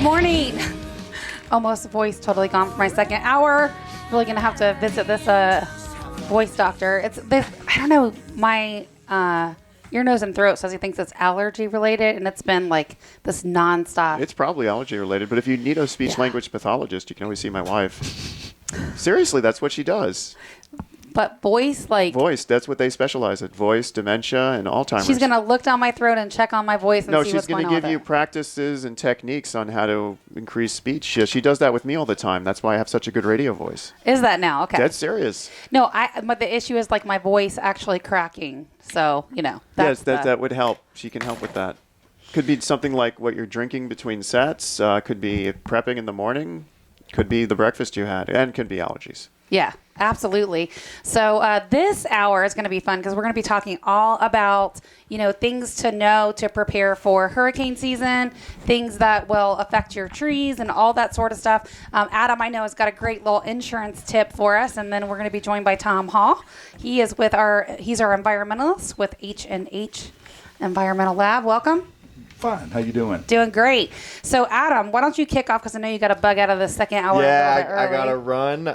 Good morning. Almost voice totally gone for my second hour. Really gonna have to visit this voice doctor. It's this. I don't know. My ear, nose, and throat says he thinks it's allergy related, and it's been like this nonstop. It's probably allergy related, but if you need a speech language pathologist, you can always see my wife. Seriously, that's what she does. But voice, voice, that's what they specialize in. Voice, dementia, and Alzheimer's. She's going to look down my throat and check on my voice and see what's going on. No, she's going to give you practices and techniques on how to increase speech. She does that with me all the time. That's why I have such a good radio voice. Is that now? Okay. That's serious. No, but the issue is like my voice actually cracking. So, Yes, that would help. She can help with that. Could be something like what you're drinking between sets. Could be prepping in the morning. Could be the breakfast you had. And could be allergies. Yeah, absolutely. So this hour is going to be fun because we're going to be talking all about, things to know to prepare for hurricane season, things that will affect your trees and all that sort of stuff. Adam, I know, has got a great little insurance tip for us. And then we're going to be joined by Tom Hall. He's our environmentalist with H&H Environmental Lab. Welcome. Fine. How you doing? Doing great. So, Adam, why don't you kick off? Because I know you got to bug out of the second hour. Yeah, I got to run.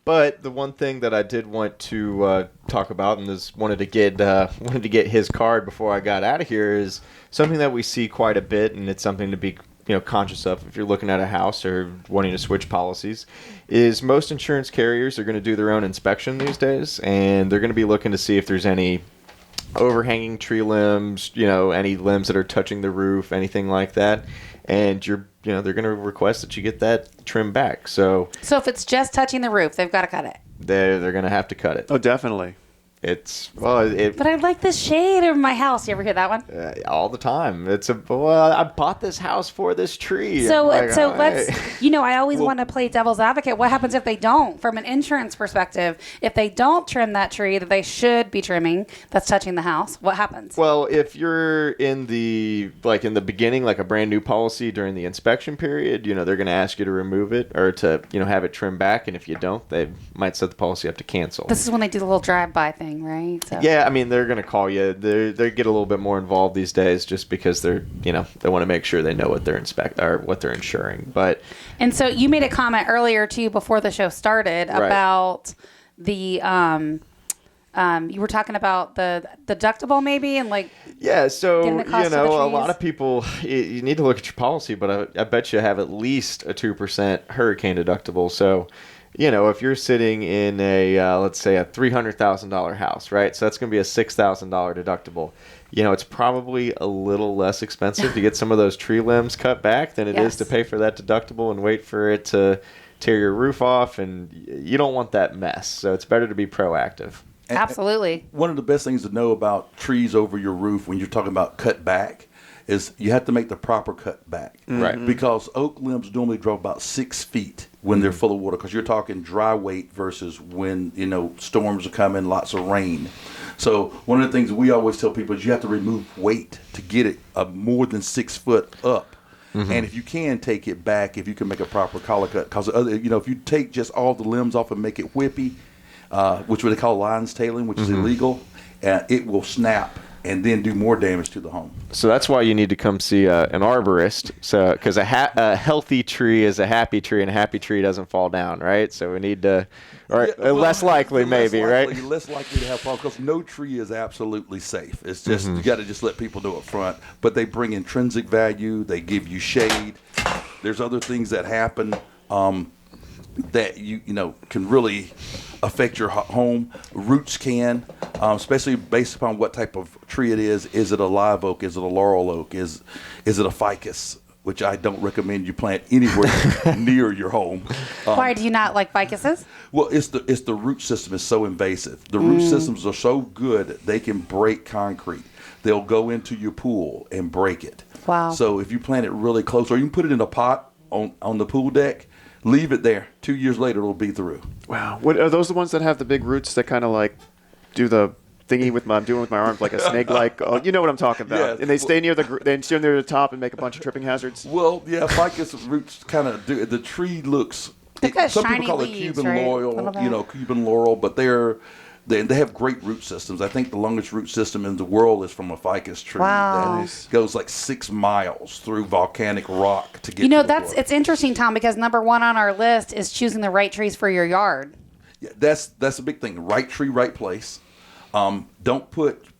But the one thing that I did want to talk about, and wanted to get his card before I got out of here, is something that we see quite a bit, and it's something to be conscious of if you're looking at a house or wanting to switch policies. Is most insurance carriers are going to do their own inspection these days, and they're going to be looking to see if there's any overhanging tree limbs, any limbs that are touching the roof, anything like that, and they're going to request that you get that trimmed back. So if it's just touching the roof, they've got to cut it. They're going to have to cut it. Oh, definitely. But I like the shade of my house. You ever hear that one? All the time. I bought this house for this tree. So let's, I always want to play devil's advocate. What happens if they don't? From an insurance perspective, if they don't trim that tree that they should be trimming that's touching the house, what happens? Well, if you're in the beginning, like a brand new policy during the inspection period, they're going to ask you to remove it or to, have it trimmed back. And if you don't, they might set the policy up to cancel. This is when they do the little drive-by thing. Right? So. Yeah, I mean, they're going to call you. They get a little bit more involved these days just because they're, they want to make sure they know what they're what they're insuring. And so you made a comment earlier too before the show started about the you were talking about the deductible maybe and so a lot of people you need to look at your policy, but I bet you have at least a 2% hurricane deductible. So if you're sitting in let's say a $300,000 house, right? So that's going to be a $6,000 deductible. It's probably a little less expensive to get some of those tree limbs cut back than it is to pay for that deductible and wait for it to tear your roof off. And you don't want that mess. So it's better to be proactive. Absolutely. One of the best things to know about trees over your roof when you're talking about cut back is you have to make the proper cut back. Right. Because oak limbs normally grow about 6 feet when they're full of water, because you're talking dry weight versus when, storms are coming, lots of rain. So one of the things we always tell people is you have to remove weight to get it more than 6 foot up. Mm-hmm. And if you can take it back, if you can make a proper collar cut, because if you take just all the limbs off and make it whippy, which what they call lion's tailing, which is illegal, it will snap and then do more damage to the home. So that's why you need to come see an arborist. So because a healthy tree is a happy tree, and a happy tree doesn't fall down, right? So we need to, less likely, right? Less likely to have problems because no tree is absolutely safe. It's just you got to just let people know up front. But they bring intrinsic value. They give you shade. There's other things that happen that you can really affect your home. Roots can, especially based upon what type of tree it is. Is it a live oak? Is it a laurel oak? Is it a ficus? Which I don't recommend you plant anywhere near your home. Why do you not like ficuses? Well, it's the root system is so invasive. The root systems are so good they can break concrete. They'll go into your pool and break it. Wow. So if you plant it really close, or you can put it in a pot on the pool deck, leave it there. 2 years later, it'll be through. Wow. What are those the ones that have the big roots that kind of do the thingy I'm doing with my arms like a snake-like? Oh, you know what I'm talking about. Yeah. And they stay near the top and make a bunch of tripping hazards. Well, yeah, ficus roots kind of do. The tree looks. They've got some shiny people call leaves, it Cuban right? laurel, Cuban laurel, but they're They have great root systems. I think the longest root system in the world is from a ficus tree. Wow. That goes like 6 miles through volcanic rock to get You know, to the water. it's interesting, Tom, because number one on our list is choosing the right trees for your yard. Yeah, that's a big thing. Right tree, right place. Don't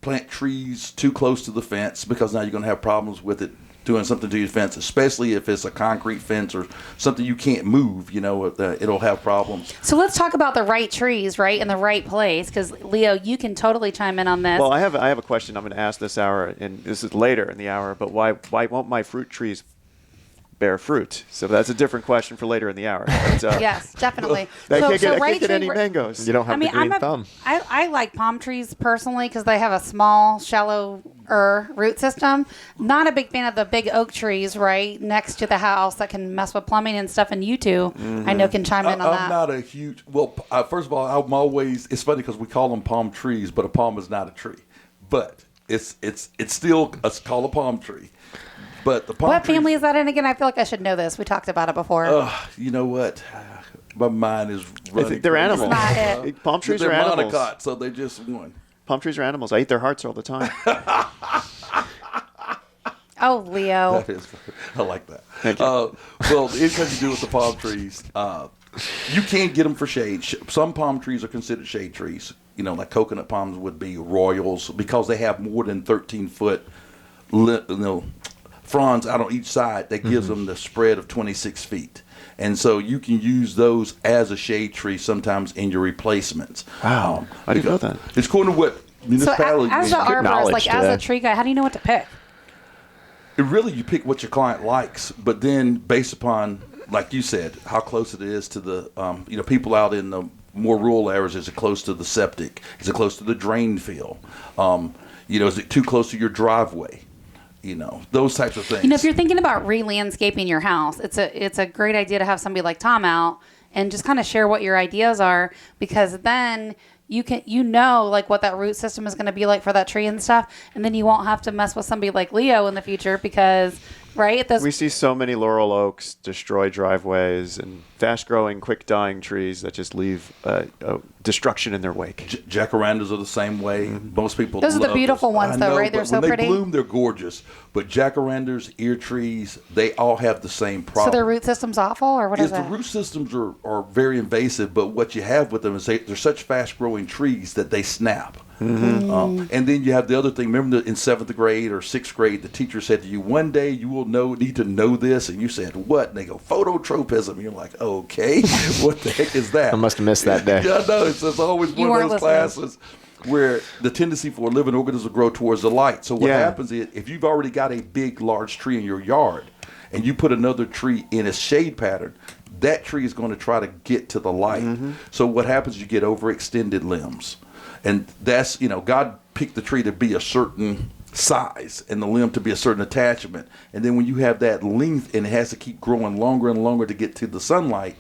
plant trees too close to the fence, because now you're going to have problems with it doing something to your fence, especially if it's a concrete fence or something you can't move. It'll have problems. So let's talk about the right trees, right, in the right place, because Leo, you can totally chime in on this. Well, I have a question I'm going to ask this hour, and this is later in the hour, but why won't my fruit trees bear fruit? So that's a different question for later in the hour. But, yes, definitely. I can't right get any tree- mangoes. You don't have the green thumb. I like palm trees personally because they have a small, shallower root system. Not a big fan of the big oak trees right next to the house that can mess with plumbing and stuff. And you two, I know, can chime in on that. I'm not a huge. Well, first of all, I'm always. It's funny because we call them palm trees, but a palm is not a tree. But it's still called a palm tree. But the palm What trees, family is that in again? I feel like I should know this. We talked about it before. You know what? My mind is running. They're crazy. animals. It's not it. Palm trees They're are animals. monocots, so they just one. Palm trees are animals. I eat their hearts all the time. Oh, Leo. I like that. Thank you. Well, anything to do with the palm trees, you can get them for shade. Some palm trees are considered shade trees. Like coconut palms would be royals, because they have more than 13-foot fronds out on each side that gives them the spread of 26 feet. And so you can use those as a shade tree sometimes in your replacements. Wow. I didn't know that. It's according to what So municipality. as the arborist, knowledge like as today. a tree guy, how do you know what to pick? Really, you pick what your client likes, but then based upon, like you said, how close it is to the, people out in the more rural areas. Is it close to the septic? Is it close to the drain field? Is it too close to your driveway? Those types of things. If you're thinking about re-landscaping your house, it's a great idea to have somebody like Tom out and just kind of share what your ideas are, because then you can, like what that root system is going to be like for that tree and stuff. And then you won't have to mess with somebody like Leo in the future because, right? We see so many laurel oaks destroy driveways and fast-growing, quick-dying trees that just leave destruction in their wake. Jacarandas are the same way. Most people Those are the love beautiful those. ones, I though, know, right? They're but so when pretty. they bloom, they're gorgeous. But jacarandas, ear trees, they all have the same So problem. their root system's awful, or what is The it? root systems are very invasive, but what you have with them is they're such fast-growing trees that they snap. And then you have the other thing. Remember in 7th grade or 6th grade, the teacher said to you, one day you will need to know this. And you said, what? And they go, phototropism. And you're like, okay, what the heck is that? I must have missed that day. Yeah, I know. It's always You one of weren't those listening. classes where the tendency for a living organism to grow towards the light. So what happens is if you've already got a big, large tree in your yard and you put another tree in a shade pattern, that tree is going to try to get to the light. So what happens, you get overextended limbs. And that's, God picked the tree to be a certain size and the limb to be a certain attachment. And then when you have that length and it has to keep growing longer and longer to get to the sunlight,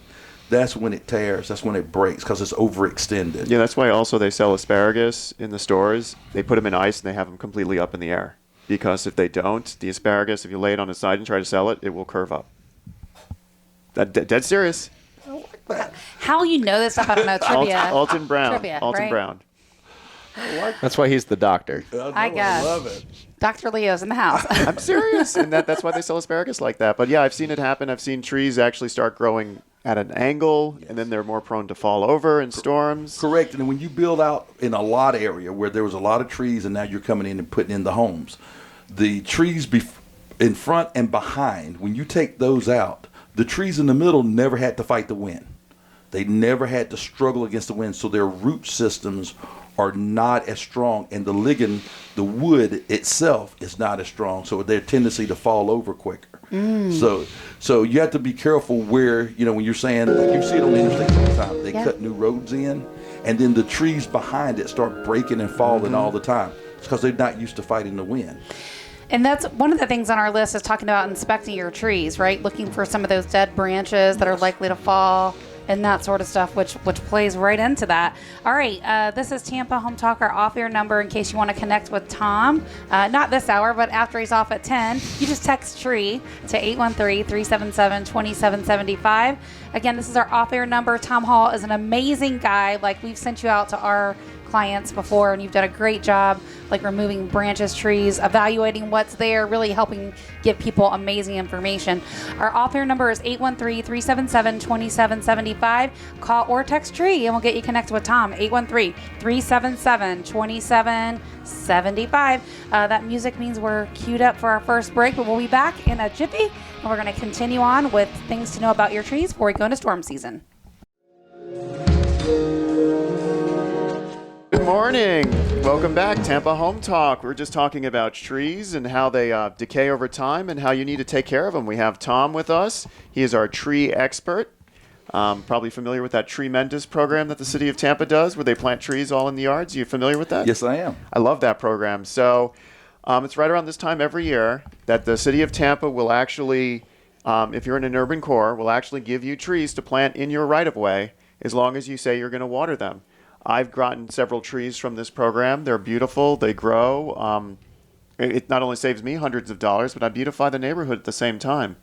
that's when it tears. That's when it breaks because it's overextended. Yeah, that's why also they sell asparagus in the stores. They put them in ice and they have them completely up in the air. Because if they don't, the asparagus, if you lay it on its side and try to sell it, it will curve up. Dead serious. How you know this stuff? I don't know. Trivia. Alton Brown. Trivia, Alton right? Brown. That's why he's the doctor. I guess. love it. Dr. Leo's in the house. I'm serious. And that's why they sell asparagus like that. But yeah, I've seen it happen. I've seen trees actually start growing at an angle, and then they're more prone to fall over in storms. Correct. And when you build out in a lot area where there was a lot of trees and now you're coming in and putting in the homes, the trees in front and behind, when you take those out, the trees in the middle never had to fight the wind. They never had to struggle against the wind. So their root systems are not as strong, and the ligand, the wood itself, is not as strong. So their tendency to fall over quicker. So you have to be careful where, when you're saying, like you see it on the interstate all the time, they cut new roads in, and then the trees behind it start breaking and falling all the time. It's because they're not used to fighting the wind. And that's one of the things on our list is talking about inspecting your trees, right? Looking for some of those dead branches that are likely to fall and that sort of stuff, which plays right into that. All right, this is Tampa Home Talk, our off-air number in case you want to connect with Tom. Not this hour, but after he's off at 10. You just text TREE to 813-377-2775. Again, this is our off-air number. Tom Hall is an amazing guy. Like, we've sent you out to our clients before, and you've done a great job, like removing branches, trees, evaluating what's there, really helping give people amazing information. Our off-air number is 813-377-2775. Call or text Tree, and we'll get you connected with Tom. 813-377-2775. That music means we're queued up for our first break, but we'll be back in a jiffy, and we're going to continue on with things to know about your trees before we go into storm season. Good morning. Welcome back, Tampa Home Talk. We're just talking about trees and how they decay over time and how you need to take care of them. We have Tom with us. He is our tree expert. Probably familiar with that Tremendous program that the city of Tampa does, where they plant trees all in the yards. Are you familiar with that? Yes, I am. I love that program. So it's right around this time every year that the city of Tampa will actually, if you're in an urban core, will actually give you trees to plant in your right-of-way as long as you say you're going to water them. I've gotten several trees from this program. They're beautiful. They grow. It not only saves me hundreds of dollars, but I beautify the neighborhood at the same time.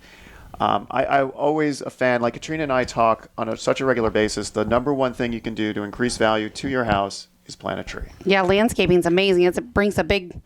I'm always a fan, like Katrina and I talk on such a regular basis, the number one thing you can do to increase value to your house is plant a tree. Yeah, landscaping is amazing. It brings a big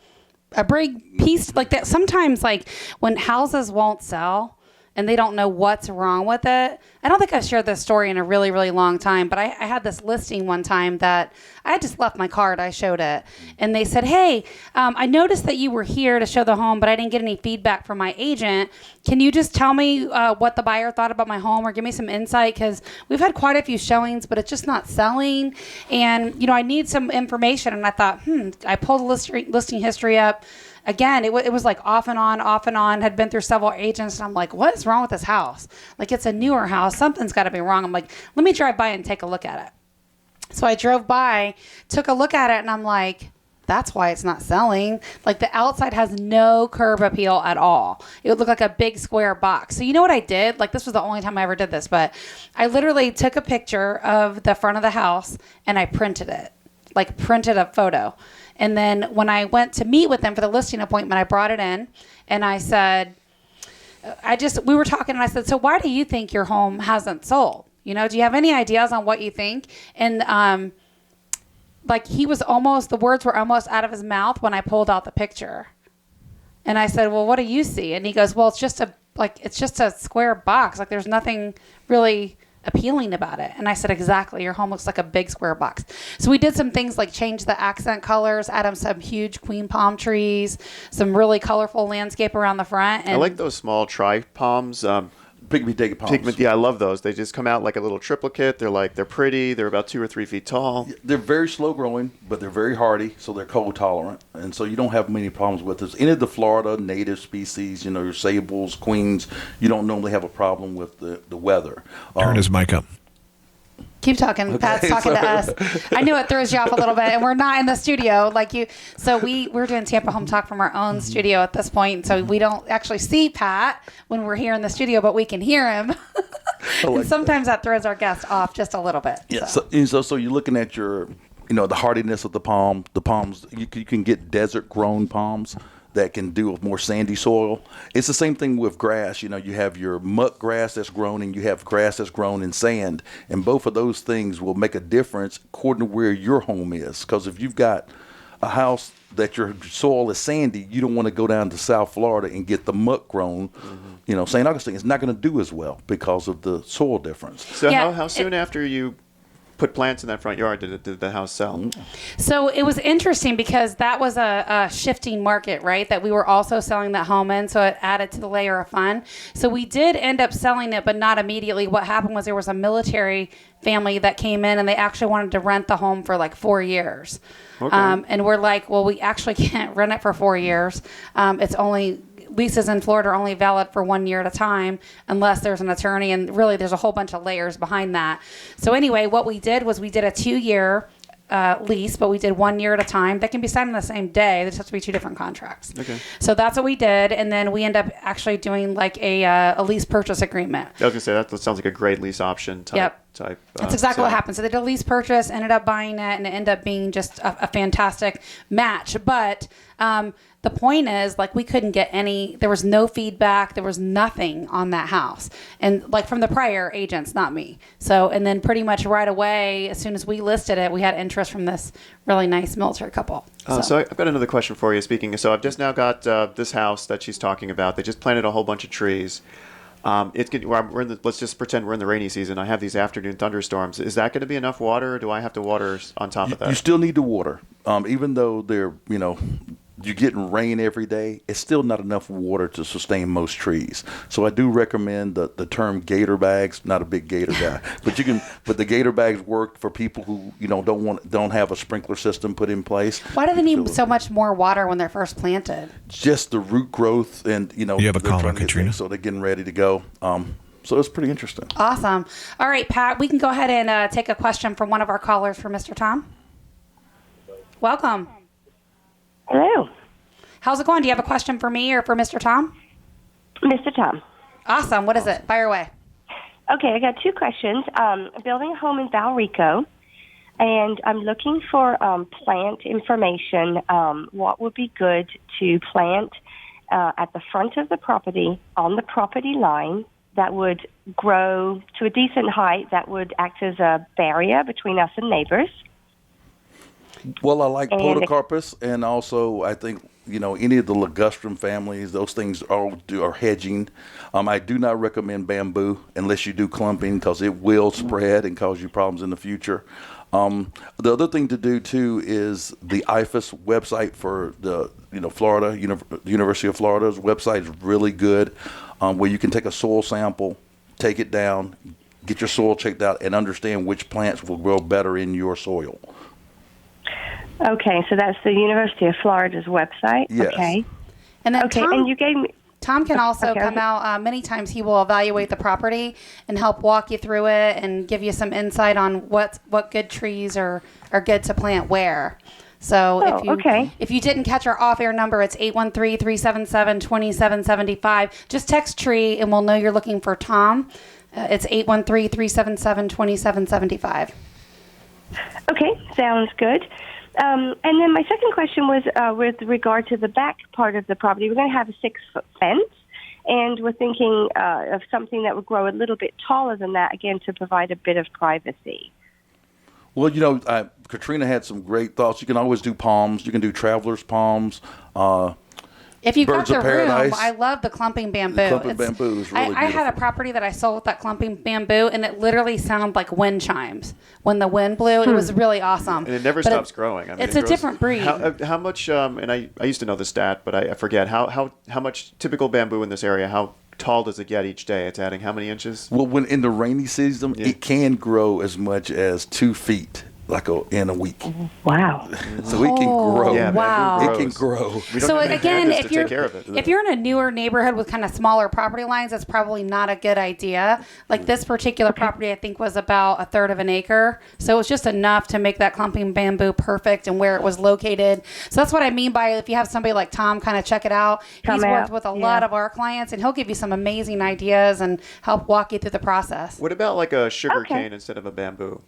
piece like that. Sometimes, like when houses won't sell and they don't know what's wrong with it. I don't think I've shared this story in a really, really long time, but I had this listing one time that I had just left my card. I showed it, and they said, hey, I noticed that you were here to show the home, but I didn't get any feedback from my agent. Can you just tell me what the buyer thought about my home, or give me some insight? Because we've had quite a few showings, but it's just not selling. And, I need some information. And I thought, I pulled the listing history up. Again, it was like off and on, had been through several agents. And I'm like, what is wrong with this house? Like, it's a newer house. Something's got to be wrong. I'm like, let me drive by and take a look at it. So I drove by, took a look at it, and I'm like, that's why it's not selling. Like, the outside has no curb appeal at all. It would look like a big square box. So you know what I did? Like, this was the only time I ever did this, but I literally took a picture of the front of the house and I printed it, like printed a photo. And then when I went to meet with them for the listing appointment, I brought it in and I said, we were talking and I said, so why do you think your home hasn't sold? Do you have any ideas on what you think? And, the words were almost out of his mouth when I pulled out the picture. And I said, well, what do you see? And he goes, well, it's just a square box. Like, there's nothing really appealing about it. And I said, exactly. Your home looks like a big square box. So we did some things like change the accent colors, add some huge queen palm trees, some really colorful landscape around the front. And I like those small tri-palms. Pygmy palms. Yeah, I love those. They just come out like a little triplicate. They're pretty. They're about 2 or 3 feet tall. They're very slow growing, but they're very hardy, so they're cold tolerant, and so you don't have many problems with this. Any of the Florida native species, your sables, queens, you don't normally have a problem with the weather. Turn his mic up. Keep talking. Okay, Pat's talking to us. I knew it throws you off a little bit, and we're not in the studio like you. So we're doing Tampa Home Talk from our own studio at this point, so we don't actually see Pat when we're here in the studio, but we can hear him. And sometimes that throws our guests off just a little bit. Yeah. So you're looking at your, the hardiness of the palm. The palms, you can get desert-grown palms that can do with more sandy soil. It's the same thing with grass. You have your muck grass that's grown and you have grass that's grown in sand. And both of those things will make a difference according to where your home is. Because if you've got a house that your soil is sandy, you don't want to go down to South Florida and get the muck grown. Mm-hmm. St. Augustine is not going to do as well because of the soil difference. So how soon after you put plants in that front yard did the house sell? So it was interesting because that was a shifting market, right? That we were also selling that home in, so it added to the layer of fun. So we did end up selling it, but not immediately. What happened was there was a military family that came in and they actually wanted to rent the home for like 4 years. Okay. And we're like, well, we actually can't rent it for 4 years. It's only leases in Florida are only valid for 1 year at a time unless there's an attorney, and really there's a whole bunch of layers behind that. So anyway, what we did was we did a 2-year lease, but we did 1 year at a time. That can be signed on the same day. There just has to be 2 different contracts. Okay. So that's what we did, and then we end up actually doing like a lease purchase agreement. I was gonna say that sounds like a great lease option type. Yep. type. That's exactly what setting. happened. So they did a lease purchase, ended up buying it, and it ended up being just a fantastic match. But the point is, like, we couldn't get there was no feedback. There was nothing on that house. And, like, from the prior agents, not me. So, and then pretty much right away, as soon as we listed it, we had interest from this really nice military couple. So I've got another question for you. Speaking of, so I've just now got this house that she's talking about. They just planted a whole bunch of trees. Let's just pretend we're in the rainy season. I have these afternoon thunderstorms. Is that going to be enough water, or do I have to water on top of that? You still need to water. Even though you're getting rain every day, it's still not enough water to sustain most trees. So I do recommend the term gator bags. Not a big gator guy, but the gator bags work for people who don't have a sprinkler system put in place. Why do they need so much more water when they're first planted? Just the root growth, and You have a caller, Katrina. So they're getting ready to go. So it's pretty interesting. Awesome. All right, Pat, we can go ahead and take a question from one of our callers for Mr. Tom. Welcome. Hello, How's it going? Do you have a question for me or for Mr. Tom? Mr. Tom. Awesome. What is it? Fire away. Okay, I got two questions. I'm building a home in Valrico, and I'm looking for plant information. What would be good to plant at the front of the property, on the property line, that would grow to a decent height, that would act as a barrier between us and neighbors? Well, I like And podocarpus, and also I think any of the ligustrum families. Those things are hedging. I do not recommend bamboo unless you do clumping, because it will spread and cause you problems in the future. The other thing to do too is the IFAS website for the Florida University of Florida's website is really good, where you can take a soil sample, take it down, get your soil checked out, and understand which plants will grow better in your soil. Okay, so that's the University of Florida's website. Yes. Okay. And then Okay, Tom, and you gave me... Tom can also Okay. come out. Many times he will evaluate the property and help walk you through it and give you some insight on what good trees are good to plant where. So if you didn't catch our off-air number, it's 813-377-2775. Just text tree and we'll know you're looking for Tom. It's 813-377-2775. Okay, sounds good. And then my second question was with regard to the back part of the property. We're going to have a 6-foot fence, and we're thinking of something that would grow a little bit taller than that, again, to provide a bit of privacy. Well, Katrina had some great thoughts. You can always do palms. You can do traveler's palms. If you've got Birds of the room, paradise. I love the clumping bamboo. The clumping bamboo is really I had a beautiful. property that I sold with that clumping bamboo, and it literally sounded like wind chimes. When the wind blew, it was really awesome. And it never But stops growing. I mean, it's it a grows- different breed. How much? And I used to know the stat, but I forget how much typical bamboo in this area. How tall does it get each day? It's adding how many inches? Well, when in the rainy season, Yeah. it can grow as much as 2 feet, in a week. Wow. So it can grow. Yeah, wow. bamboo It can grows. grow. We don't So have any again, pandas if to you're take care of it. if you're in a newer neighborhood with kind of smaller property lines, that's probably not a good idea. Like this particular property, I think was about 1/3 of an acre, so it was just enough to make that clumping bamboo perfect and where it was located. So that's what I mean by if you have somebody like Tom kind of check it out. He's worked with a lot of our clients, and he'll give you some amazing ideas and help walk you through the process. What about like a sugar Okay. cane instead of a bamboo?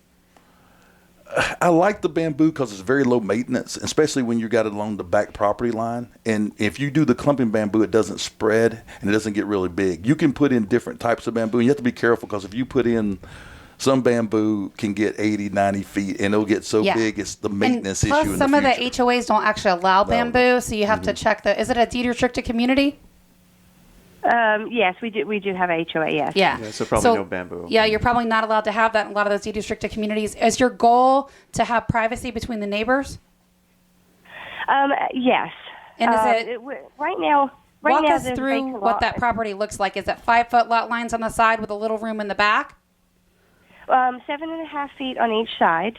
I like the bamboo because it's very low maintenance, especially when you got it along the back property line. And if you do the clumping bamboo, it doesn't spread and it doesn't get really big. You can put in different types of bamboo. And you have to be careful because if you put in some bamboo can get 80, 90 feet and it'll get so Yeah. big, it's the maintenance And plus, issue in some the of the future. HOAs don't actually allow bamboo, so you have to check is it a deed restricted community? Yes, we do have HOA, yes. Yeah. Yeah, so probably no bamboo. Yeah, you're probably not allowed to have that in a lot of those deed restricted communities. Is your goal to have privacy between the neighbors? Yes. And is it right now? walk us there's through vacant what lot. that property looks like? Is it 5-foot lot lines on the side with a little room in the back? 7.5 feet on each side,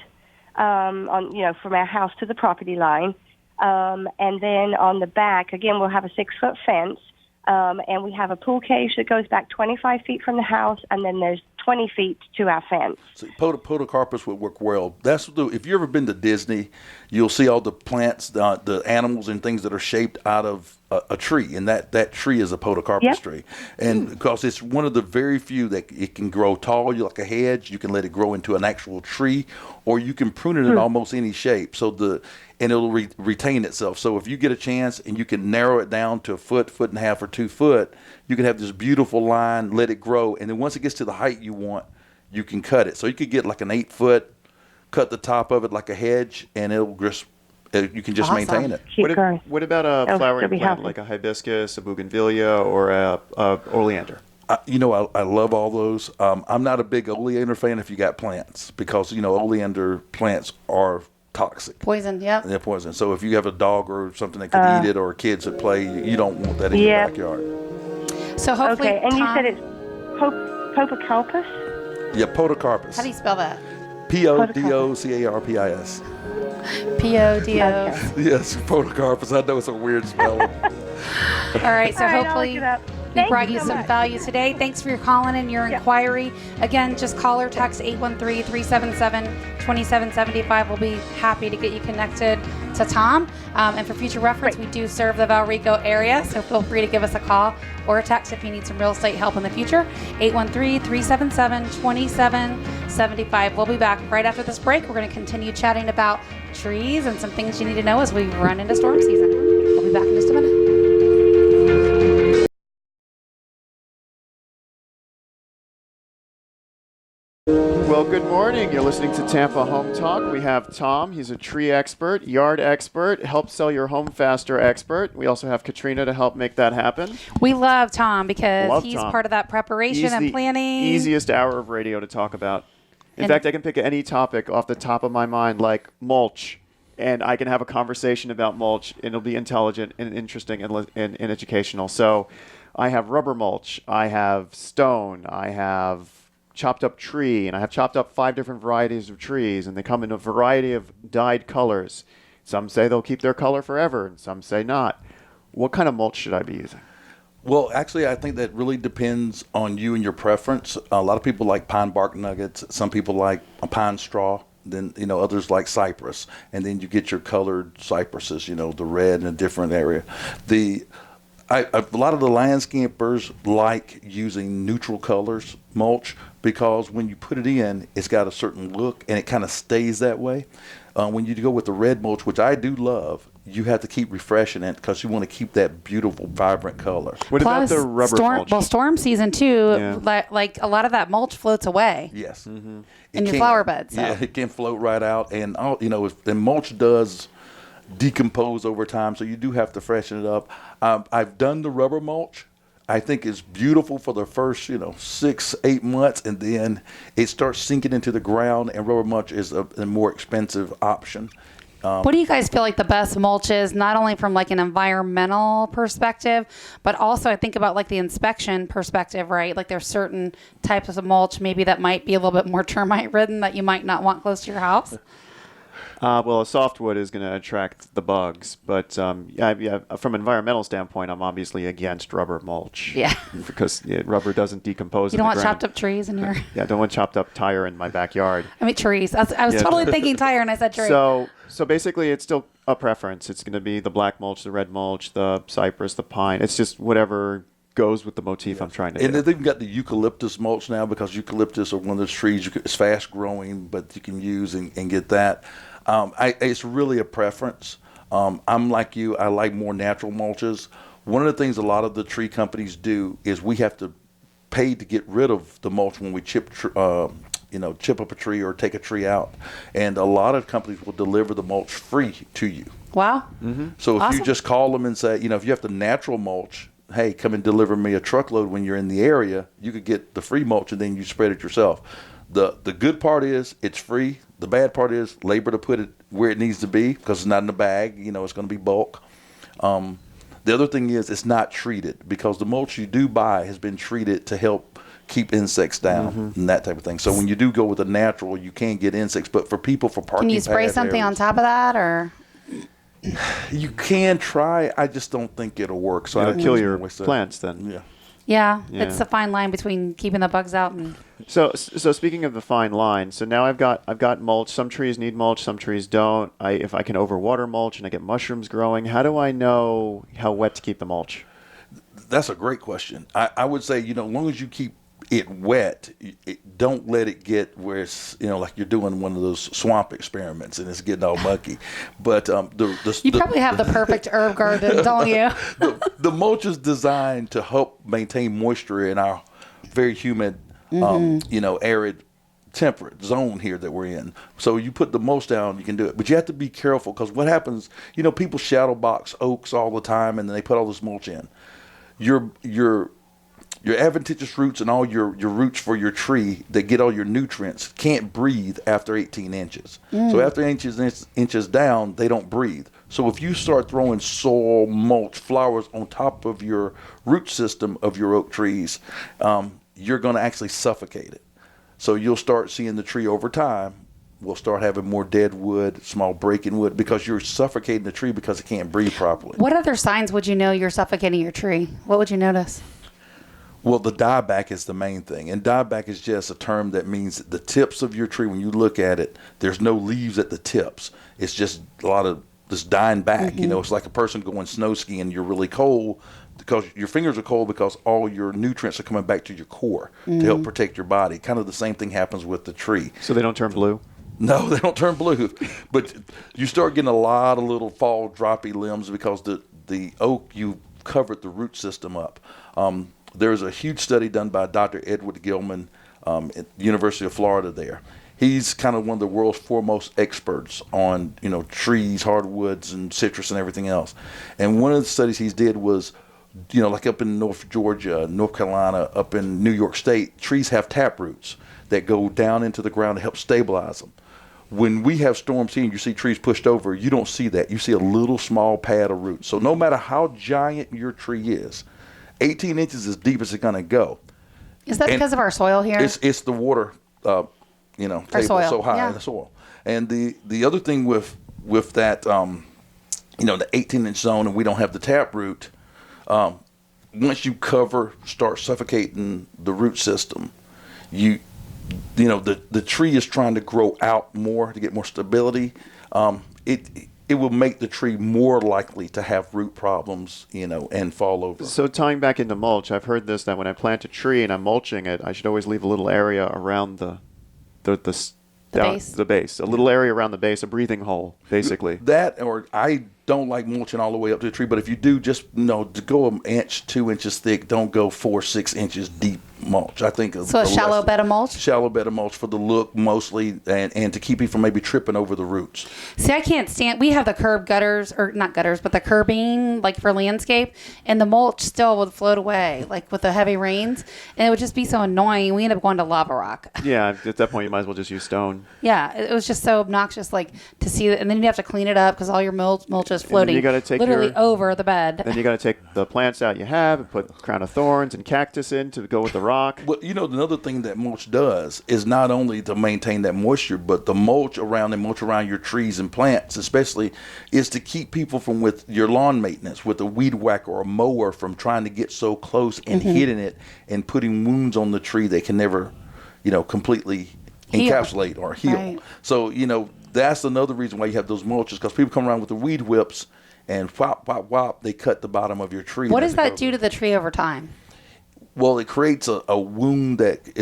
from our house to the property line, and then on the back again we'll have a 6-foot fence, and we have a pool cage that goes back 25 feet from the house, and then there's 20 feet to our fence. So podocarpus would work well. If you've ever been to Disney, you'll see all the plants, the animals and things that are shaped out of a tree, and that tree is a podocarpus tree. And because it's one of the very few that it can grow tall, like a hedge, you can let it grow into an actual tree, or you can prune it in almost any shape. And it'll retain itself. So if you get a chance and you can narrow it down to a foot, foot and a half, or 2 foot, you can have this beautiful line, let it grow, and then once it gets to the height you want, you can cut it. So you could get like an 8 foot, cut the top of it like a hedge, and you can just maintain it. What about a flowering plant like a hibiscus, a bougainvillea, or a oleander? I love all those. I'm not a big oleander fan if you got plants, because oleander plants are toxic. Poison, yeah. They're poison. So if you have a dog or something that could eat it, or kids that play, you don't want that in your backyard. So hopefully, okay, and Tom, you said it's podocarpus? Yeah, podocarpus. How do you spell that? Podocarpus. Podos. Yes, podocarpus. I know it's a weird spelling. All right, so hopefully we brought you so some much. value today. Thanks for your calling and your inquiry. Again, just call or text 813-377-2775. We'll be happy to get you connected to Tom. And for future reference, we do serve the Valrico area, so feel free to give us a call or a text if you need some real estate help in the future. 813-377-2775. We'll be back right after this break. We're going to continue chatting about trees and some things you need to know as we run into storm season. We'll be back in just a minute. Well, good morning. You're listening to Tampa Home Talk. We have Tom. He's a tree expert, yard expert, help sell your home faster expert. We also have Katrina to help make that happen. We love Tom because he's part of that preparation and planning. Easiest hour of radio to talk about. In fact, I can pick any topic off the top of my mind, like mulch, and I can have a conversation about mulch, and it'll be intelligent and interesting and educational. So I have rubber mulch, I have stone, I have chopped up tree, and I have chopped up 5 different varieties of trees, and they come in a variety of dyed colors. Some say they'll keep their color forever, and some say not. What kind of mulch should I be using? Well, actually, I think that really depends on you and your preference. A lot of people like pine bark nuggets. Some people like a pine straw. Then, others like cypress. And then you get your colored cypresses, the red in a different area. A lot of the landscapers like using neutral colors mulch, because when you put it in, it's got a certain look and it kind of stays that way. When you go with the red mulch, which I do love, you have to keep refreshing it because you want to keep that beautiful, vibrant color. What about the rubber mulch? Well, storm season too, like a lot of that mulch floats away. Yes. Mm-hmm. In your flower beds. So. Yeah, it can float right out. And, the mulch does decompose over time, so you do have to freshen it up. I've done the rubber mulch. I think it's beautiful for the first 6-8 months, and then it starts sinking into the ground, and rubber mulch is a more expensive option. What do you guys feel like the best mulch is, not only from like an environmental perspective, but also I think about like the inspection perspective, right? Like there's certain types of mulch maybe that might be a little bit more termite ridden that you might not want close to your house. Well, a softwood is going to attract the bugs, but from an environmental standpoint, I'm obviously against rubber mulch. Yeah. Because rubber doesn't decompose. You don't want chopped up trees in your. Yeah, I don't want chopped up tire in my backyard. I mean trees. I was totally thinking tire, and I said tree. So basically, it's still a preference. It's going to be the black mulch, the red mulch, the cypress, the pine. It's just whatever goes with the motif I'm trying to do. And they've got the eucalyptus mulch now, because eucalyptus are one of those trees. It's fast growing, but you can use and get that. It's really a preference. I'm like you. I like more natural mulches. One of the things a lot of the tree companies do is we have to pay to get rid of the mulch when we chip up a tree or take a tree out. And a lot of companies will deliver the mulch free to you. Wow. Mm-hmm. So if you just call them and say, if you have the natural mulch, hey, come and deliver me a truckload when you're in the area, you could get the free mulch and then you spread it yourself. The good part is it's free. The bad part is labor to put it where it needs to be, because it's not in a bag. It's going to be bulk. The other thing is it's not treated, because the mulch you do buy has been treated to help keep insects down and that type of thing. So when you do go with a natural, you can get insects. But for parking, can you spray something on top of that, or? You can try. I just don't think it'll work. So it'll kill your plants then. Yeah. Yeah, Yeah. it's a fine line between keeping the bugs out and. So speaking of the fine line, so now I've got mulch. Some trees need mulch, some trees don't. If I can overwater mulch and I get mushrooms growing, how do I know how wet to keep the mulch? That's a great question. I would say, as long as you keep it wet, don't let it get where it's, like you're doing one of those swamp experiments and it's getting all mucky. But You probably have the perfect herb garden, don't you? the mulch is designed to help maintain moisture in our very humid, arid, temperate zone here that we're in. So you put the mulch down, you can do it. But you have to be careful, because what happens, people shadow box oaks all the time, and then they put all this mulch in. Your adventitious roots and all your roots for your tree that get all your nutrients can't breathe after 18 inches. So after inches down, they don't breathe. So if you start throwing soil, mulch, flowers on top of your root system of your oak trees, you're going to actually suffocate it. So you'll start seeing the tree over time will start having more dead wood, small breaking wood, because you're suffocating the tree because it can't breathe properly. What other signs would you know you're suffocating your tree? What would you notice? Well, the dieback is the main thing. And dieback is just a term that means the tips of your tree, when you look at it, there's no leaves at the tips. It's just a lot of this dying back. It's like a person going snow skiing. You're really cold because your fingers are cold because all your nutrients are coming back to your core to help protect your body. Kind of the same thing happens with the tree. So they don't turn blue? No, they don't turn blue. But you start getting a lot of little fall droppy limbs because the oak, you covered the root system up. There's a huge study done by Dr. Edward Gilman at the University of Florida there. He's kind of one of the world's foremost experts on, trees, hardwoods, and citrus and everything else. And one of the studies he did was, like up in North Georgia, North Carolina, up in New York State, trees have tap roots that go down into the ground to help stabilize them. When we have storms here and you see trees pushed over, you don't see that. You see a little small pad of roots. So no matter how giant your tree is, 18 inches is as deep as it's going to go. Is that because of our soil here? It's the water, table soil. so high Yeah. in the soil. And the other thing with that, the 18-inch zone, and we don't have the tap root, once you start suffocating the root system, the tree is trying to grow out more to get more stability. It will make the tree more likely to have root problems, and fall over. So tying back into mulch, I've heard this, that when I plant a tree and I'm mulching it, I should always leave a little area around the base, a little area around the base, a breathing hole, basically. That, or I don't like mulching all the way up to the tree, but if you do, just to go an inch, 2 inches thick. Don't go 4-6 inches deep mulch. I think so. A shallow bed of mulch. Shallow bed of mulch for the look mostly, and to keep you from maybe tripping over the roots. See, I can't stand. We have the curb gutters, or not gutters, but the curbing, like for landscape, and the mulch still would float away, like with the heavy rains, and it would just be so annoying. We end up going to lava rock. Yeah, at that point you might as well just use stone. Yeah, it was just so obnoxious, like to see it, and then you have to clean it up because all your mulch is floating You gotta take literally over the bed. Then you got to take the plants out you have and put crown of thorns and cactus in to go with the rock. Well, another thing that mulch does is not only to maintain that moisture, but the mulch around your trees and plants, especially, is to keep people from, with your lawn maintenance, with a weed whacker or a mower, from trying to get so close and hitting it and putting wounds on the tree they can never, completely encapsulate or heal. Right. So, that's another reason why you have those mulches, because people come around with the weed whips and whop, whop, whop, they cut the bottom of your tree. What does that do to the tree over time? Well, it creates a wound that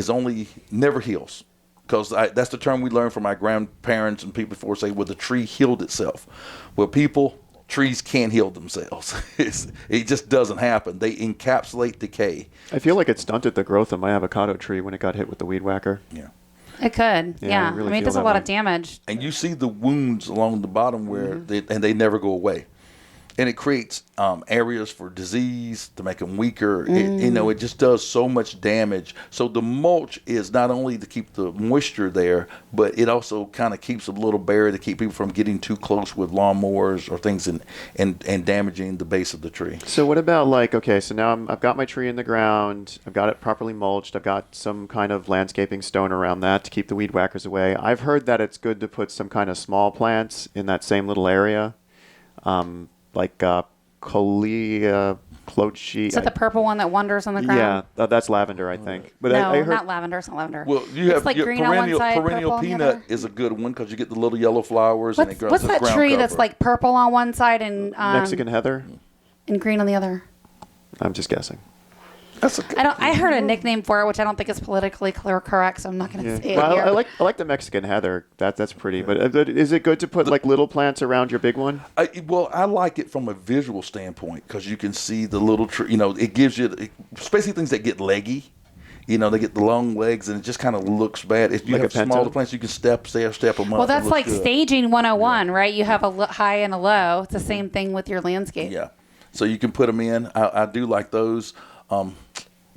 never heals. Because that's the term we learned from my grandparents and people before, say, well, the tree healed itself. Well, trees can't heal themselves. It just doesn't happen. They encapsulate decay. I feel like it stunted the growth of my avocado tree when it got hit with the weed whacker. Yeah. It could, Yeah, yeah. I really I mean, it feel does a that lot way. of damage. And you see the wounds along the bottom where they never go away. And it creates areas for disease to make them weaker. It just does so much damage. So the mulch is not only to keep the moisture there, but it also kind of keeps a little barrier to keep people from getting too close with lawnmowers or things and damaging the base of the tree. So what about so now I've got my tree in the ground, I've got it properly mulched, I've got some kind of landscaping stone around that to keep the weed whackers away. I've heard that it's good to put some kind of small plants in that same little area. Like coleoptera Clochi. Is that the purple one that wanders on the ground? Yeah, that's lavender, I think. But No, I heard not lavender. It's not lavender. Well, you It's have like your green on one side, perennial purple on the peanut other. is a good one because you get the little yellow flowers and it grows What's as that ground tree that's cover. like purple on one side and Mexican heather. and green on the other? I'm just guessing. That's a I heard a nickname for it, which I don't think is politically correct, so I'm not going to say it Well, here. I like the Mexican heather. That's pretty. But is it good to put like little plants around your big one? I like it from a visual standpoint because you can see the little tree. It gives you, especially things that get leggy. They get the long legs and it just kind of looks bad. If you Like have a pinto? smaller plants, you can step them up. Well, that's It looks like good. staging 101, right? You have a high and a low. It's the same thing with your landscape. Yeah. So you can put them in. I do like those.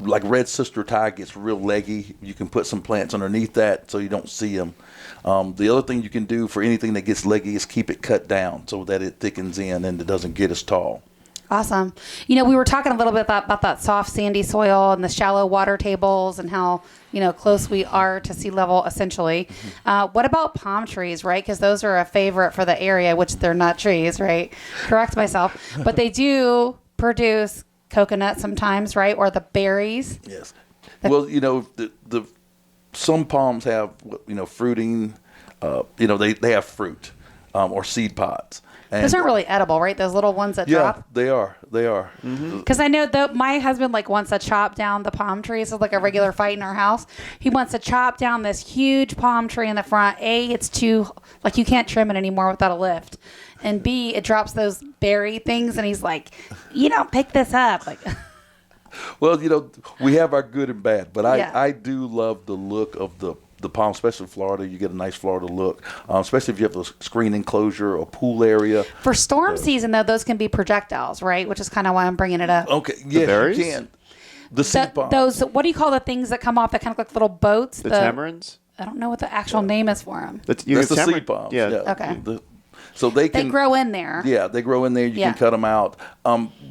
Like red sister tie gets real leggy. You can put some plants underneath that so you don't see them. The other thing you can do for anything that gets leggy is keep it cut down so that it thickens in and it doesn't get as tall. Awesome. We were talking a little bit about that soft sandy soil and the shallow water tables and how, close we are to sea level essentially. What about palm trees, right? Because those are a favorite for the area, which they're not trees, right? Correct myself. But they do produce coconut sometimes, right? Or the berries. Yes. Well, the some palms have fruiting. They have fruit or seed pods. And Those aren't really edible, right? Those little ones that yeah, drop. they are. They are. Because I know my husband wants to chop down the palm trees. It's like a regular fight in our house. He wants to chop down this huge palm tree in the front. A, it's too you can't trim it anymore without a lift, and B, it drops those berry things. And he's like, "You don't pick this up." Well, we have our good and bad, but Yeah. I do love the look of the palm, especially in Florida. You get a nice Florida look, especially if you have a screen enclosure or pool area. For storm season, though, those can be projectiles, right? Which is kind of why I'm bringing it up. Okay, yes, berries? you can. The seed palm. Those, what do you call the things that come off that kind of look like little boats? The tamarins? I don't know what the actual name is for them. That's the seed palms. Yeah. Okay. So they can grow in there. Yeah, they grow in there. You Yeah. can cut them out.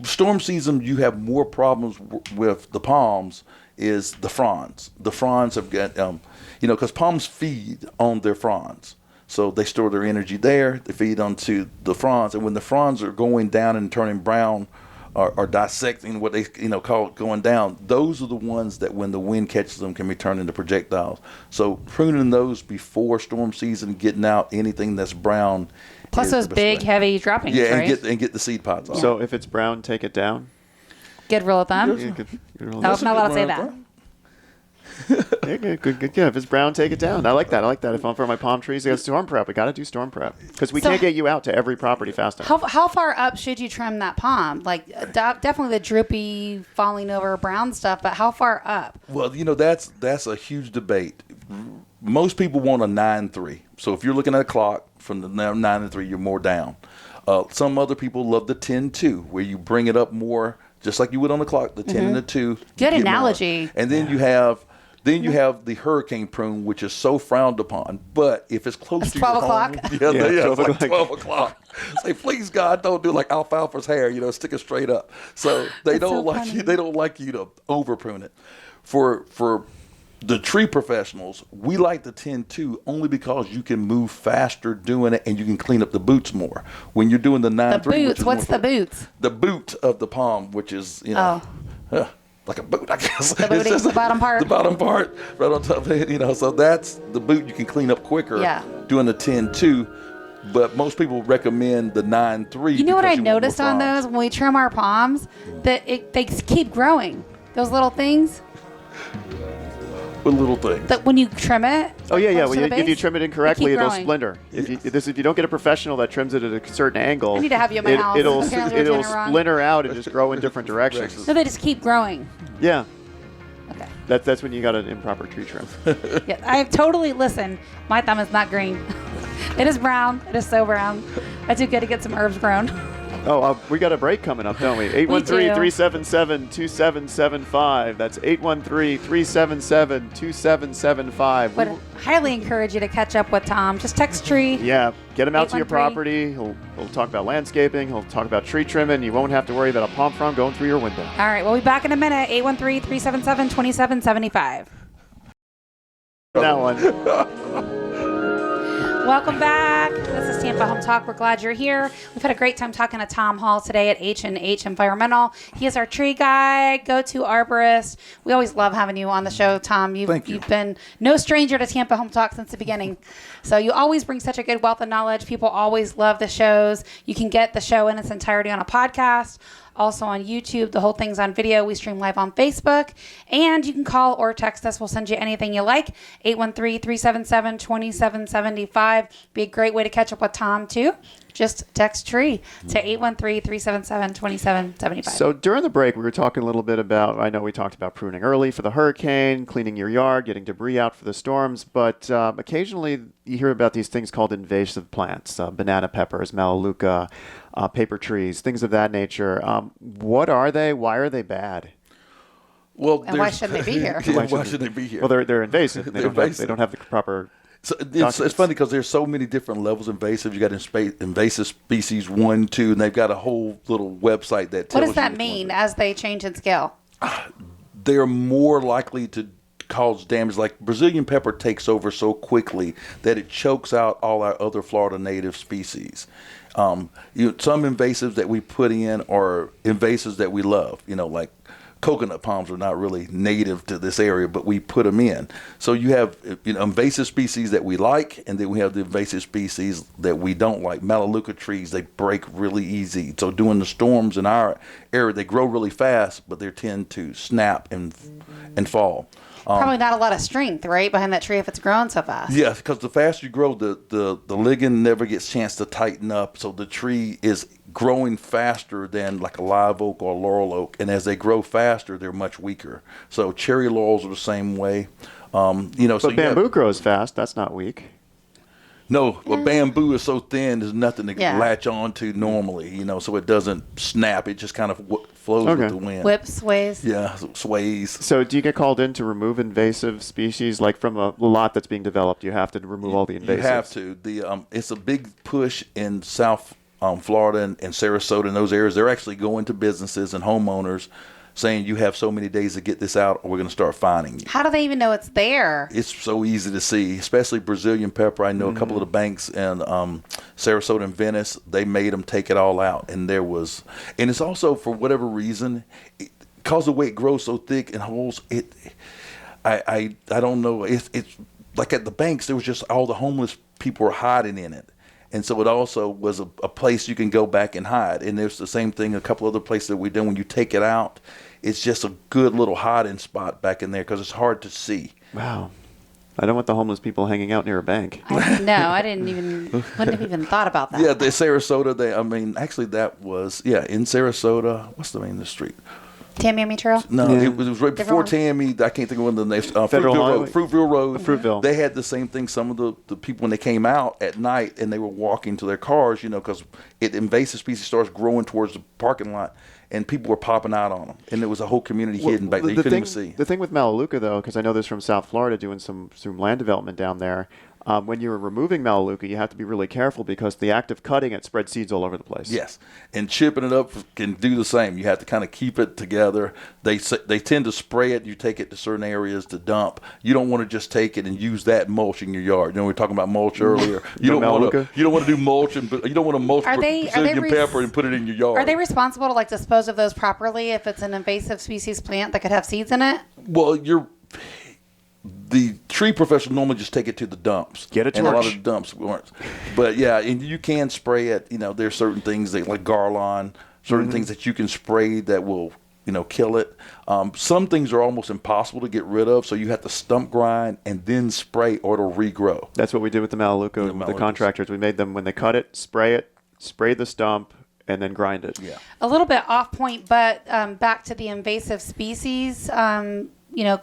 Storm season, you have more problems with the palms. Is the fronds? The fronds have got because palms feed on their fronds, so they store their energy there. They feed onto the fronds, and when the fronds are going down and turning brown, or dissecting, what they call it going down, those are the ones that when the wind catches them can be turned into projectiles. So pruning those before storm season, getting out anything that's brown. Plus is those the best big, way. heavy droppings, Yeah, right? and get the seed pods off. So if it's brown, take it down. Good rule of thumb. Yeah, good rule of No, I'm thumb. not allowed to say that. Yeah, good. Yeah, if it's brown, take it down. I like that. If I'm for my palm trees, I got storm prep. We got to do storm prep because we So- can't get you out to every property fast enough. How far up should you trim that palm? Definitely the droopy, falling over brown stuff, but how far up? Well, that's a huge debate. Most people want a 9-3. So if you're looking at a clock from the 9 to 3, you're more down. Some other people love the 10-2, where you bring it up more, just like you would on the clock, the 10 and the 2. Good get more. analogy. And then you have the hurricane prune, which is so frowned upon. But if it's close It's to 12 your o'clock? home, Yeah, it's 12 like o'clock. 12 o'clock. Say, please God, don't do like alfalfa's hair, stick it straight up. So they That's so don't like funny. you. They don't like you to over prune it. For the tree professionals, we like the 10-2 only because you can move faster doing it and you can clean up the boots more. When you're doing the 9-3, The which boots. is What's more the boots? The boot of the palm, which is like a boot, I guess. The booty, the bottom part? The bottom part, right on top of it. So that's the boot you can clean up quicker. Yeah. Doing the 10-2, but most people recommend the 9-3. You know what because I you want more noticed on fronds. those when we trim our palms? That they keep growing. Those little things. What little things? That when you trim it. Oh yeah. close to the If you base, trim it they incorrectly, keep it'll growing. splinter. If you don't get a professional that trims it at a certain angle, I need to have you at my house. it'll Apparently we're doing it wrong. splinter out and just grow in different directions. No, they just keep growing. Yeah, Okay. that's when you got an improper tree trim. Yeah, I totally listen. My thumb is not green. It is brown. It is so brown. I do get to get some herbs grown. Oh, we got a break coming up, don't we? 813-377-2775. That's 813-377-2775. But highly encourage you to catch up with Tom. Just text tree. Yeah, get him out to your 813. property. He'll talk about landscaping. He'll talk about tree trimming. You won't have to worry about a palm frond going through your window. All right, we'll be back in a minute. 813-377-2775. That one. Welcome back. This is Tampa Home Talk. We're glad you're here. We've had a great time talking to Tom Hall today at H&H Environmental. He is our tree guy, go-to arborist. We always love having you on the show, Tom. Thank you. You've been no stranger to Tampa Home Talk since the beginning. So you always bring such a good wealth of knowledge. People always love the shows. You can get the show in its entirety on a podcast. Also on YouTube. The whole thing's on video. We stream live on Facebook. And you can call or text us. We'll send you anything you like. 813-377-2775. Be a great way to catch up with Tom, too. Just text TREE to 813-377-2775. So during the break, we were talking a little bit about, I know we talked about pruning early for the hurricane, cleaning your yard, getting debris out for the storms, but occasionally you hear about these things called invasive plants, banana peppers, melaleuca, paper trees, things of that nature. What are they? Why are they bad? Well, And why shouldn't they be here? Yeah, why shouldn't they be here? Well, they're invasive. And they don't have the proper... So it's funny because there's so many different levels of invasive. You got invasive species 1, 2, and they've got a whole little website that tells you. What does that mean as they change in scale? They're more likely to cause damage. Like Brazilian pepper takes over so quickly that it chokes out all our other Florida native species. Some invasives that we put in are invasives that we love. Like coconut palms are not really native to this area, but we put them in. So you have invasive species that we like, and then we have the invasive species that we don't like. Melaleuca trees, they break really easy. So during the storms in our area, they grow really fast, but they tend to snap and fall. Probably not a lot of strength, right, behind that tree if it's growing so fast. Yeah, because the faster you grow, the ligand never gets a chance to tighten up. So the tree is growing faster than like a live oak or a laurel oak. And as they grow faster, they're much weaker. So cherry laurels are the same way. But bamboo grows fast. That's not weak. No, but bamboo is so thin, there's nothing to latch on to normally, so it doesn't snap. It just kind of flows with the wind. Whips, sways. Yeah, sways. So do you get called in to remove invasive species? Like from a lot that's being developed, you have to remove all the invasives? You have to. It's a big push in South Florida and Sarasota and those areas. They're actually going to businesses and homeowners saying you have so many days to get this out or we're going to start fining you. How do they even know it's there? It's so easy to see, especially Brazilian pepper. I know a couple of the banks in Sarasota and Venice, they made them take it all out. And it's also, for whatever reason, because the way it grows so thick and holes, I don't know. It's like at the banks, there was just all the homeless people were hiding in it. And so it also was a place you can go back and hide. And there's the same thing, a couple other places that we've done. When you take it out, it's just a good little hiding spot back in there because it's hard to see. Wow. I don't want the homeless people hanging out near a bank. Wouldn't have even thought about that. Yeah, the Sarasota, that was, in Sarasota. What's the name of the street? Tamiami Trail? No, it was right before Tammy. I can't think of one of the names. Fruitville Road. Fruitville. They had the same thing. Some of the people, when they came out at night and they were walking to their cars, because invasive species starts growing towards the parking lot, and people were popping out on them. And there was a whole community hidden back there. You couldn't even see. The thing with melaleuca, though, because I know this from South Florida, doing some land development down there, when you're removing melaleuca, you have to be really careful because the act of cutting it spreads seeds all over the place. Yes, and chipping it up can do the same. You have to kind of keep it together. They tend to spray it. You take it to certain areas to dump. You don't want to just take it and use that mulch in your yard. We were talking about mulch earlier. You don't want to do mulch, but you don't want to mulch Brazilian pepper and put it in your yard. Are they responsible to dispose of those properly if it's an invasive species plant that could have seeds in it? Well, the tree professional normally just take it to the dumps. Get it to and a lot of the dumps weren't. But and you can spray it. There's certain things like Garlon, certain things that you can spray that will, kill it. Some things are almost impossible to get rid of, so you have to stump grind and then spray or it'll regrow. That's what we did with the melaleuca with the contractors. We made them, when they cut it, spray the stump, and then grind it. Yeah. A little bit off point, but back to the invasive species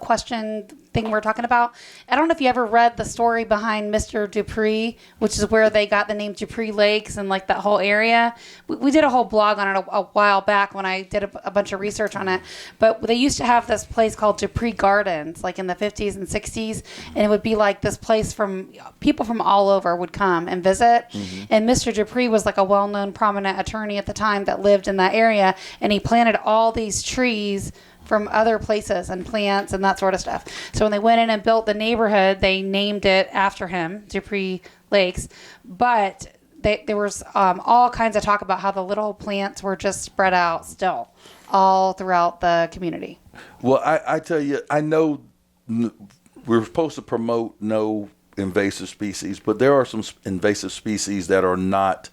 question thing we're talking about. I don't know if you ever read the story behind Mr. Dupree, which is where they got the name Dupree Lakes and that whole area. We did a whole blog on it a while back when I did a bunch of research on it. But they used to have this place called Dupree Gardens, in the 50s and 60s, and it would be this place from people from all over would come and visit. Mm-hmm. And Mr. Dupree was a well-known prominent attorney at the time that lived in that area, and he planted all these trees from other places and plants and that sort of stuff. So So when they went in and built the neighborhood, they named it after him, Dupree Lakes. But there was all kinds of talk about how the little plants were just spread out still all throughout the community. Well, I tell you, I know we're supposed to promote no invasive species, but there are some invasive species that are not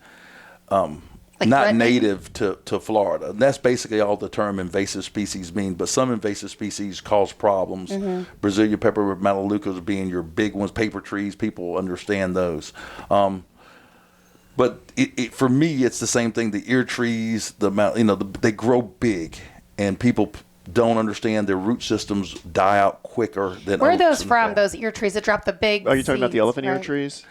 not native to Florida. And that's basically all the term invasive species mean. But some invasive species cause problems. Brazilian pepperwood melaleucas being your big ones, paper trees, people understand those. But for me, it's the same thing. The ear trees, they grow big, and people don't understand their root systems die out quicker than. Where are those from? Those ear trees that drop the big. Are you talking about the seeds, elephant ear right? trees?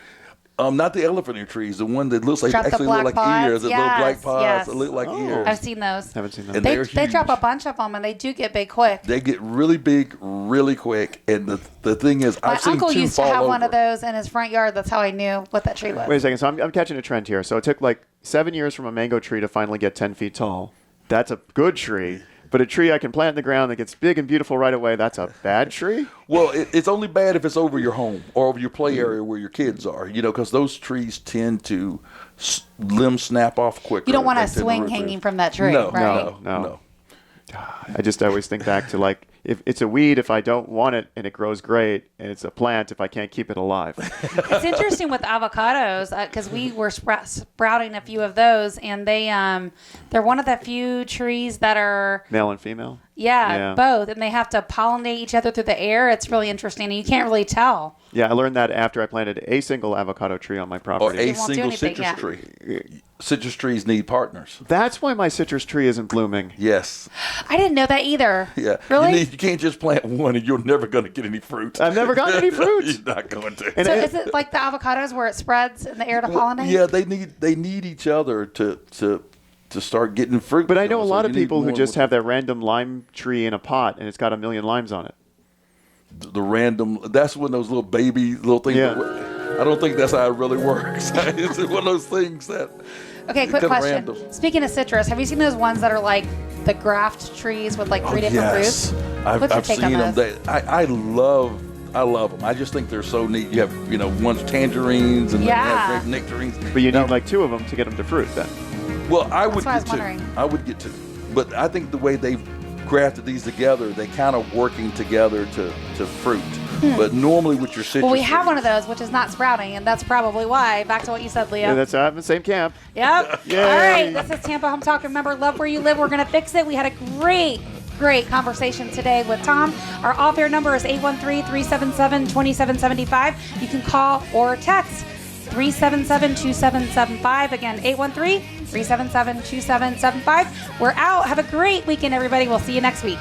Not the elephant ear trees. The one that looks like Drop the actually look black like ears. The pods? little black Yes, pods yes. that look like ears. I've seen those. Haven't seen them. And They they're drop a huge. bunch of them, and they do get big quick. They get really big, really quick. And the thing is, My I've seen uncle two used to fall have over. one of those in his front yard. That's how I knew what that tree was. Wait a second. So I'm catching a trend here. So it took like 7 years from a mango tree to finally get 10 feet tall. That's a good tree. But a tree I can plant in the ground that gets big and beautiful right away, that's a bad tree? Well, it's only bad if it's over your home or over your play area where your kids are, because those trees tend to limbs snap off quicker. You don't want They a tend to swing root hanging roots. from that tree, No, right? no. I always think back to like, if it's a weed if I don't want it and it grows great, and it's a plant if I can't keep it alive. It's interesting with avocados because we were sprouting a few of those, and they're one of the few trees that are Male and female? yeah, both, and they have to pollinate each other through the air. It's really interesting, and you can't really tell. Yeah, I learned that after I planted a single avocado tree on my Or property. a It won't do single anything, citrus yeah. tree. Citrus trees need partners. That's why my citrus tree isn't blooming. Yes. I didn't know that either. Yeah. Really? You can't just plant one and you're never going to get any fruit. I've never gotten any fruit. You're not going to. And So is it like the avocados where it spreads in the air to pollinate? Yeah, they need each other to start getting fruit. But I know a So lot you of need people who one just with have that random lime tree in a pot and it's got 1 million limes on it. the random. That's when those little things. Yeah. I don't think that's how it really works. It's one of those things that. Okay, quick kinda question. random. Speaking of citrus, have you seen those ones that are like the graft trees with like three different yes. fruits? I've What's your take seen on them. those? I love them. I just think they're so neat. You have one's tangerines and Yeah. then you have grape nectarines. But you need like 2 of them to get them to fruit then. Well, I would what I was get two. wondering. I would get two. But I think the way they've grafted these together, they kind of working together to fruit. But normally with your citrus Well, we have trees- one of those, which is not sprouting, and that's probably why. Back to what you said, Leo. Yeah, that's I'm in the same camp. Yep. Yay. All right. This is Tampa Home Talk. Remember, love where you live. We're going to fix it. We had a great conversation today with Tom. Our off-air number is 813-377-2775. You can call or text 377-2775. Again, 813-377-2775. We're out. Have a great weekend, everybody. We'll see you next week.